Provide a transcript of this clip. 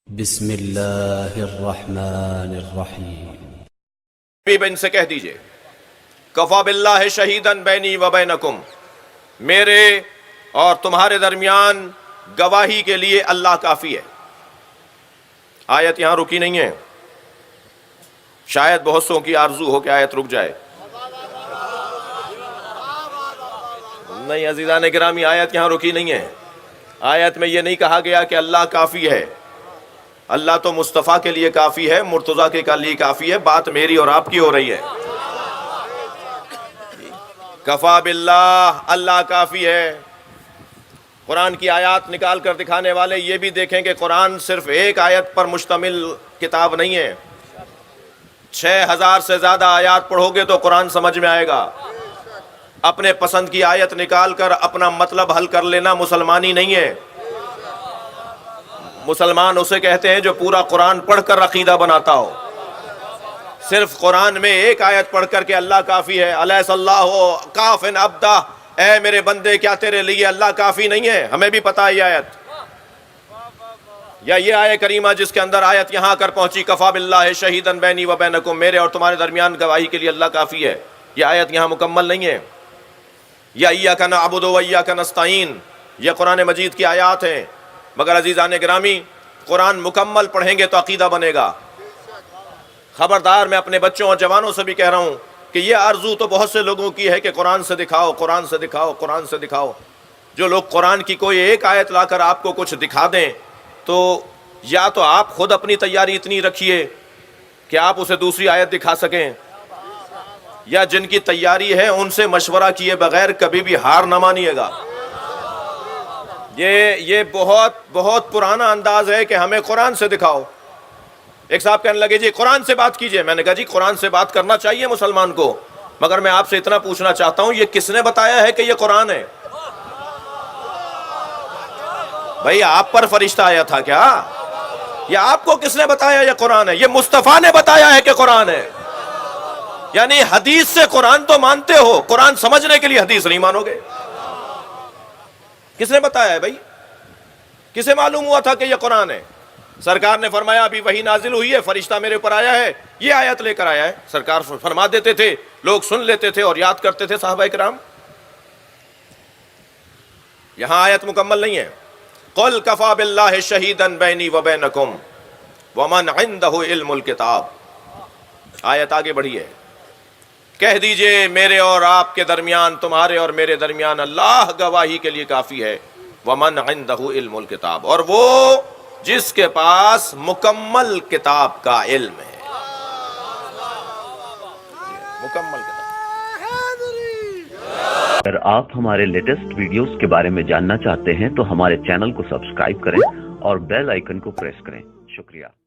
بسم اللہ الرحمن الرحیم۔ ان سے کہہ دیجئے کفا باللہ شہیدن بینی و بینکم، میرے اور تمہارے درمیان گواہی کے لیے اللہ کافی ہے۔ آیت یہاں رکی نہیں ہے، شاید بہت سو کی آرزو ہو کہ آیت رک جائے۔ نہیں عزیزان گرامی، آیت یہاں رکی نہیں ہے۔ آیت میں یہ نہیں کہا گیا کہ اللہ کافی ہے، اللہ تو مصطفیٰ کے لیے کافی ہے، مرتضیٰ کے لیے کافی ہے، بات میری اور آپ کی ہو رہی ہے۔ کفا باللہ، اللہ کافی ہے۔ قرآن کی آیات نکال کر دکھانے والے یہ بھی دیکھیں کہ قرآن صرف ایک آیت پر مشتمل کتاب نہیں ہے، 6000 سے زیادہ آیات پڑھو گے تو قرآن سمجھ میں آئے گا۔ اپنے پسند کی آیت نکال کر اپنا مطلب حل کر لینا مسلمانی نہیں ہے۔ مسلمان اسے کہتے ہیں جو پورا قرآن پڑھ کر عقیدہ بناتا ہو۔ صرف قرآن میں ایک آیت پڑھ کر کے اللہ کافی ہے، الیس اللہ کافٍ عبدہ، اے میرے بندے کیا تیرے لیے اللہ کافی نہیں ہے؟ ہمیں بھی پتا ہے یہ آیت، یا یہ آیت کریمہ جس کے اندر آیت یہاں کر پہنچی کفا باللہ شہیدن بینی و بینکم، میرے اور تمہارے درمیان گواہی کے لیے اللہ کافی ہے، یہ آیت یہاں مکمل نہیں ہے۔ یا ایاک نعبد و ایاک نستعین، یہ قرآن مجید کی آیات ہیں، مگر عزیزان گرامی قرآن مکمل پڑھیں گے تو عقیدہ بنے گا۔ خبردار، میں اپنے بچوں اور جوانوں سے بھی کہہ رہا ہوں کہ یہ آرزو تو بہت سے لوگوں کی ہے کہ قرآن سے دکھاؤ، قرآن سے دکھاؤ، قرآن سے دکھاؤ۔ جو لوگ قرآن کی کوئی ایک آیت لا کر آپ کو کچھ دکھا دیں تو یا تو آپ خود اپنی تیاری اتنی رکھیے کہ آپ اسے دوسری آیت دکھا سکیں، یا جن کی تیاری ہے ان سے مشورہ کیے بغیر کبھی بھی ہار نہ مانیے گا۔ یہ بہت پرانا انداز ہے کہ ہمیں قرآن سے دکھاؤ۔ ایک صاحب کہنے لگے جی قرآن سے بات کیجئے، میں نے کہا جی قرآن سے بات کرنا چاہیے مسلمان کو، مگر میں آپ سے اتنا پوچھنا چاہتا ہوں یہ کس نے بتایا ہے کہ یہ قرآن ہے؟ بھئی آپ پر فرشتہ آیا تھا کیا؟ یا آپ کو کس نے بتایا یہ قرآن ہے؟ یہ مصطفیٰ نے بتایا ہے کہ قرآن ہے۔ یعنی حدیث سے قرآن تو مانتے ہو، قرآن سمجھنے کے لیے حدیث نہیں مانو گے۔ کس نے بتایا ہے بھائی؟ کسے معلوم ہوا تھا کہ یہ قرآن ہے؟ سرکار نے فرمایا ابھی وحی نازل ہوئی ہے، فرشتہ میرے اوپر آیا ہے، یہ آیت لے کر آیا ہے۔ سرکار فرما دیتے تھے، لوگ سن لیتے تھے اور یاد کرتے تھے صحابہ کرام۔ یہاں آیت مکمل نہیں ہے۔ قل کفا باللہ شہیدن بینی و بینکم ومن عندہ علم الکتاب، آیت آگے بڑھی ہے۔ کہہ دیجئے میرے اور آپ کے درمیان، تمہارے اور میرے درمیان اللہ گواہی کے لیے کافی ہے، ومن عندہ علم الکتاب، اور وہ جس کے پاس مکمل کتاب کا علم ہے۔ مکمل کتاب۔ اگر آپ ہمارے لیٹسٹ ویڈیوز کے بارے میں جاننا چاہتے ہیں تو ہمارے چینل کو سبسکرائب کریں اور بیل آئیکن کو پریس کریں۔ شکریہ۔